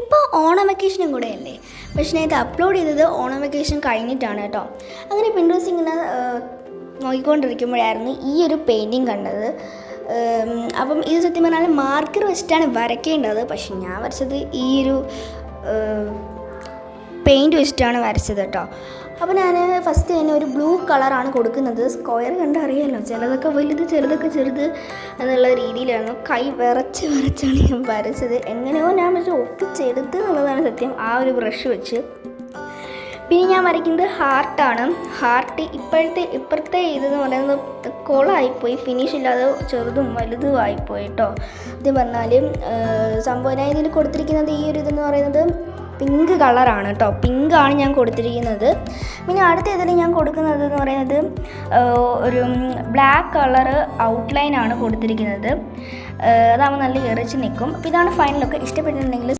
ഇപ്പോൾ ഓണം വെക്കേഷനും കൂടെ അല്ലേ. പക്ഷേ ഞാൻ ഇത് അപ്ലോഡ് ചെയ്തത് ഓണം വെക്കേഷൻ കഴിഞ്ഞിട്ടാണ് കേട്ടോ. അങ്ങനെ പിൻട്രസ്റ്റ് ഇങ്ങനെ നോക്കിക്കൊണ്ടിരിക്കുമ്പോഴായിരുന്നു ഈ ഒരു പെയിൻറ്റിങ് കണ്ടത്. അപ്പം ഇത് സത്യം പറഞ്ഞാൽ മാർക്കർ വെച്ചിട്ടാണ് വരയ്ക്കേണ്ടത്. പക്ഷെ ഞാൻ വരച്ചത് ഈ ഒരു പെയിൻറ്റ് വെച്ചിട്ടാണ് വരച്ചത് കേട്ടോ. അപ്പോൾ ഞാൻ ഫസ്റ്റ് തന്നെ ഒരു ബ്ലൂ കളറാണ് കൊടുക്കുന്നത്. സ്ക്വയർ കണ്ടറിയാമല്ലോ, ചിലതൊക്കെ വലുത് ചിലതൊക്കെ ചെറുത് എന്നുള്ള രീതിയിലാണ്. കൈ വരച്ചാണ് ഞാൻ വരച്ചത്. എങ്ങനെയോ ഞാൻ പക്ഷേ ഒപ്പിച്ചെടുത്ത് എന്നുള്ളതാണ് സത്യം, ആ ഒരു ബ്രഷ് വെച്ച്. പിന്നെ ഞാൻ വരയ്ക്കുന്നത് ഹാർട്ടാണ്. ഹാർട്ട് ഇപ്പോഴത്തെ ഇതെന്ന് പറയുന്നത് കോളായിപ്പോയി, ഫിനിഷ് ഇല്ലാതെ ചെറുതും വലുതും ആയിപ്പോയി കേട്ടോ. ഇത് പറഞ്ഞാൽ സംഭവം ഞാൻ ഇതിൽ കൊടുത്തിരിക്കുന്നത് ഈ ഒരു ഇതെന്ന് പറയുന്നത് പിങ്ക് കളറാണ് കേട്ടോ. പിങ്കാണ് ഞാൻ കൊടുത്തിരിക്കുന്നത്. പിന്നെ അടുത്ത ഇതിൽ ഞാൻ കൊടുക്കുന്നത് എന്ന് പറയുന്നത് ഒരു ബ്ലാക്ക് കളറ് ഔട്ട്ലൈനാണ് കൊടുത്തിരിക്കുന്നത്. അതാകുമ്പോൾ നല്ല എറിച്ച് നിൽക്കും. അപ്പോൾ ഇതാണ് ഫൈനലൊക്കെ. ഇഷ്ടപ്പെട്ടിട്ടുണ്ടെങ്കിൽ